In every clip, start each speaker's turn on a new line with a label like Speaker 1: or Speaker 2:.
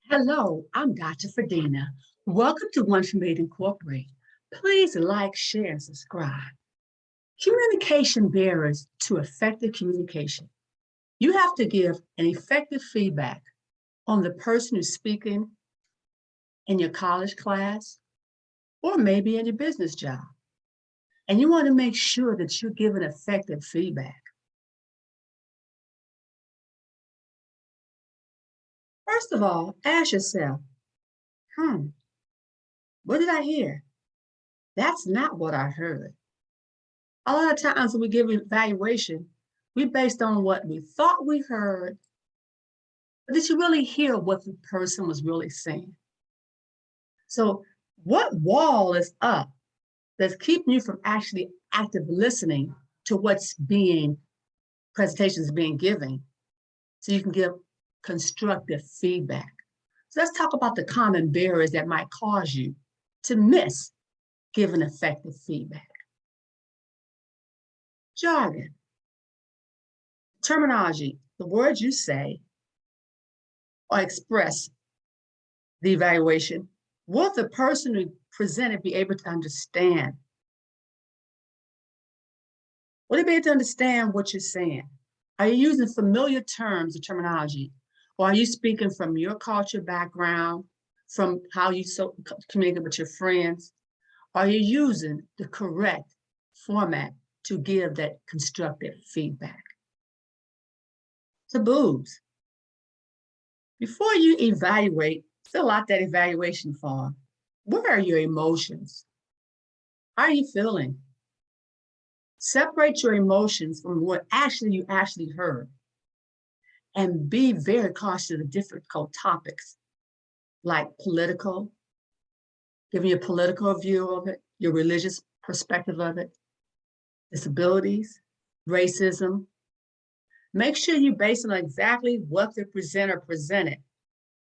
Speaker 1: Hello, I'm Dr. Ferdina. Welcome to One from Eight Incorporated. Please like, share, and subscribe. Communication barriers to effective communication. You have to give an effective feedback on the person who's speaking in your college class or maybe in your business job. And you want to make sure that you're giving effective feedback. First of all, ask yourself, what did I hear? That's not what I heard. A lot of times when we give an evaluation, we based on what we thought we heard, but did you really hear what the person was really saying? So what wall is up that's keeping you from actually active listening to what's being, presentations being given, so you can give constructive feedback? So let's talk about the common barriers that might cause you to miss giving effective feedback. Jargon, terminology, the words you say or express the evaluation, will the person who presented be able to understand? Will they be able to understand what you're saying? Are you using familiar terms or terminology? Or are you speaking from your culture background, from how you communicate with your friends? Are you using the correct format to give that constructive feedback? Taboos. Before you evaluate, fill out that evaluation form. Where are your emotions? How are you feeling? Separate your emotions from what you actually heard. And be very cautious of difficult topics like political, giving your political view of it, your religious perspective of it, disabilities, racism. Make sure you base it on exactly what the presenter presented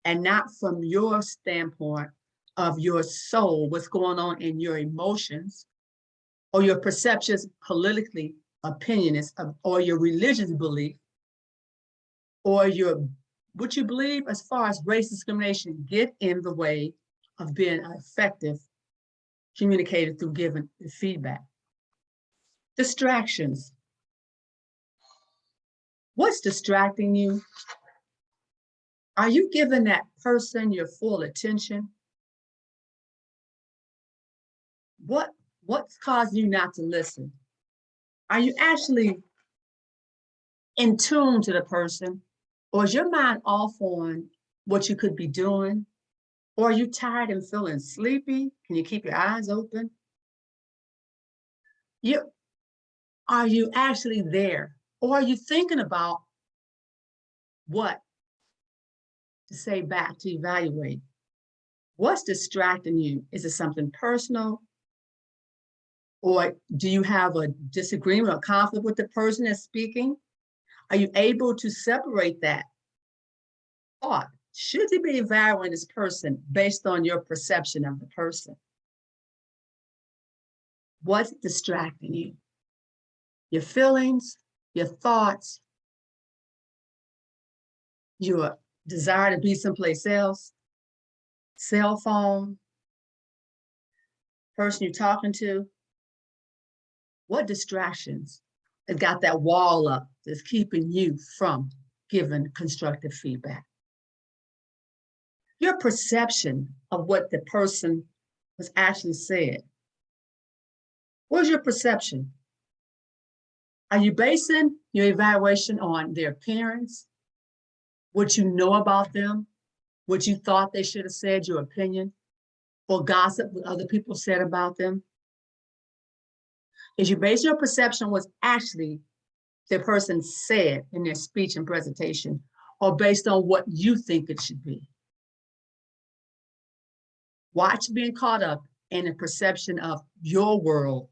Speaker 1: and not from your standpoint of your soul, what's going on in your emotions or your perceptions politically, opinions, or your religious belief, or what you believe as far as race discrimination get in the way of being effective communicated through giving the feedback. Distractions. What's distracting you? Are you giving that person your full attention? What's causing you not to listen? Are you actually in tune to the person? Or is your mind off on what you could be doing? Or are you tired and feeling sleepy? Can you keep your eyes open? Are you actually there? Or are you thinking about what to say back to evaluate? What's distracting you? Is it something personal? Or do you have a disagreement or conflict with the person that's speaking? Are you able to separate that thought? Should you be evaluating this person based on your perception of the person? What's distracting you? Your feelings, your thoughts, your desire to be someplace else, cell phone, person you're talking to. What distractions has got that wall up that's keeping you from giving constructive feedback? Your perception of what the person was actually said. What's your perception? Are you basing your evaluation on their appearance, what you know about them, what you thought they should have said, your opinion, or gossip what other people said about them? Is you base your perception on what's actually the person said in their speech and presentation, or based on what you think it should be? Watch being caught up in the perception of your world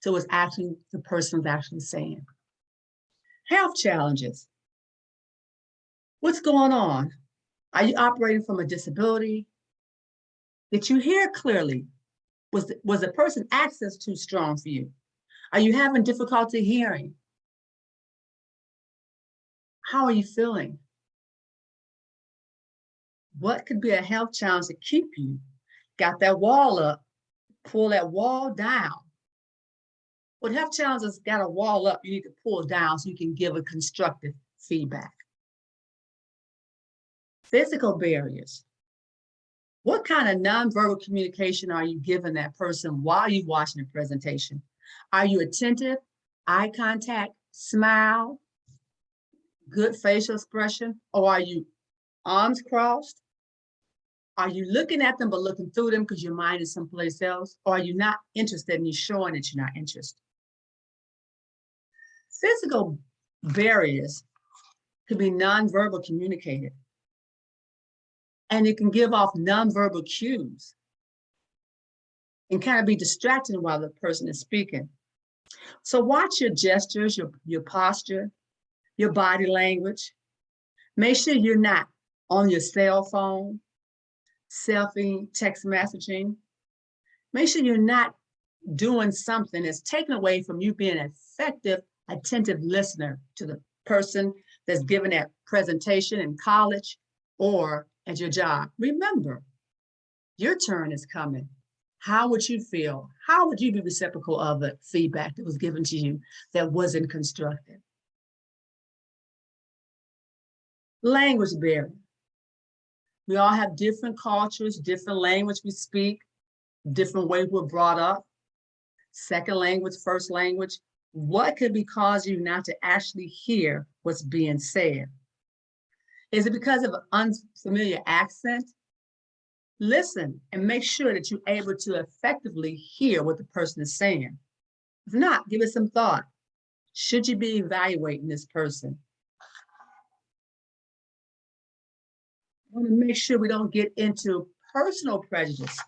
Speaker 1: to what's actually the person's actually saying. Health challenges. What's going on? Are you operating from a disability? Did you hear clearly? Was the person access too strong for you? Are you having difficulty hearing? How are you feeling? What could be a health challenge to keep you? Got that wall up, pull that wall down. What health challenges got a wall up, you need to pull down so you can give a constructive feedback. Physical barriers. What kind of nonverbal communication are you giving that person while you're watching the presentation? Are you attentive, eye contact, smile, good facial expression, or are you arms crossed? Are you looking at them but looking through them because your mind is someplace else? Or are you not interested and you're showing that you're not interested? Physical barriers could be nonverbal communicated, and it can give off nonverbal cues and kind of be distracting while the person is speaking. So watch your gestures, your posture, your body language. Make sure you're not on your cell phone, selfie, text messaging. Make sure you're not doing something that's taken away from you being an effective, attentive listener to the person that's giving that presentation in college or at your job. Remember, your turn is coming. How would you feel? How would you be reciprocal of the feedback that was given to you that wasn't constructive? Language barrier. We all have different cultures, different language we speak, different ways we're brought up, second language, first language. What could be cause you not to actually hear what's being said? Is it because of an unfamiliar accent? Listen and make sure that you're able to effectively hear what the person is saying. If not, give it some thought. Should you be evaluating this person? I want to make sure we don't get into personal prejudice,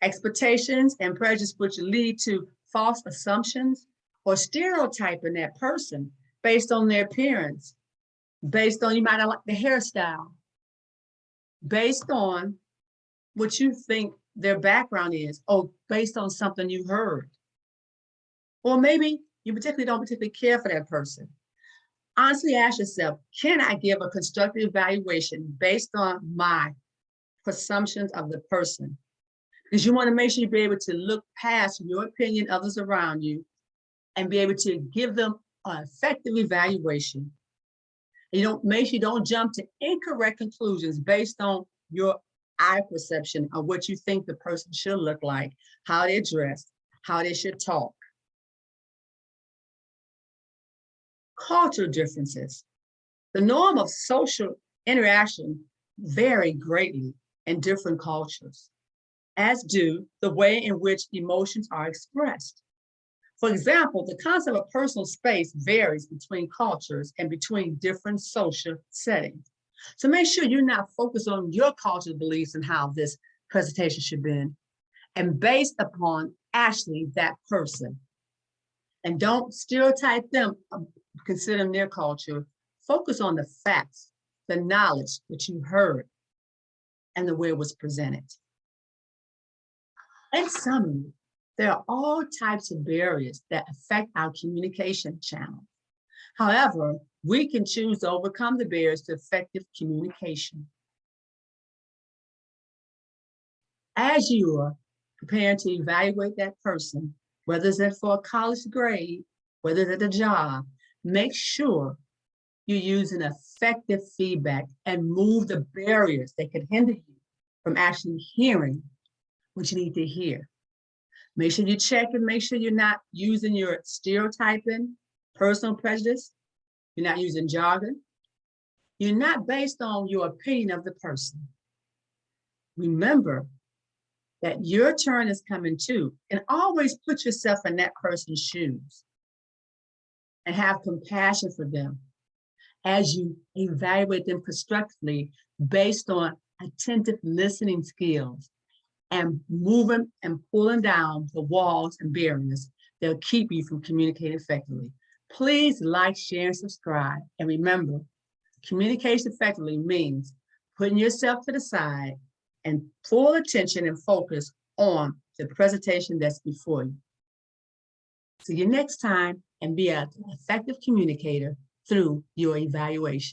Speaker 1: expectations and prejudice which lead to false assumptions or stereotyping that person based on their appearance, based on you might not like the hairstyle, based on what you think their background is, or based on something you heard. Or maybe you don't particularly care for that person. Honestly ask yourself, can I give a constructive evaluation based on my presumptions of the person? Because you want to make sure you be able to look past your opinion, others around you, and be able to give them an effective evaluation. And make sure you don't jump to incorrect conclusions based on your eye perception of what you think the person should look like, how they're dressed, how they should talk. Cultural differences. The norm of social interaction vary greatly in different cultures, as do the way in which emotions are expressed. For example, the concept of personal space varies between cultures and between different social settings. So make sure you're not focused on your cultural beliefs and how this presentation should be, and based upon actually that person. And don't stereotype them, considering their culture. Focus on the facts, the knowledge that you heard, and the way it was presented. In summary, there are all types of barriers that affect our communication channel. However, we can choose to overcome the barriers to effective communication. As you are preparing to evaluate that person, whether it's for a college grade, whether it's at a job, make sure you're using effective feedback and move the barriers that could hinder you from actually hearing what you need to hear. Make sure you check and make sure you're not using your stereotyping, personal prejudice. You're not using jargon. You're not based on your opinion of the person. Remember that your turn is coming too, and always put yourself in that person's shoes and have compassion for them as you evaluate them constructively based on attentive listening skills and moving and pulling down the walls and barriers that will keep you from communicating effectively. Please like, share, and subscribe. And remember, communication effectively means putting yourself to the side and full attention and focus on the presentation that's before you. See you next time, and be an effective communicator through your evaluation.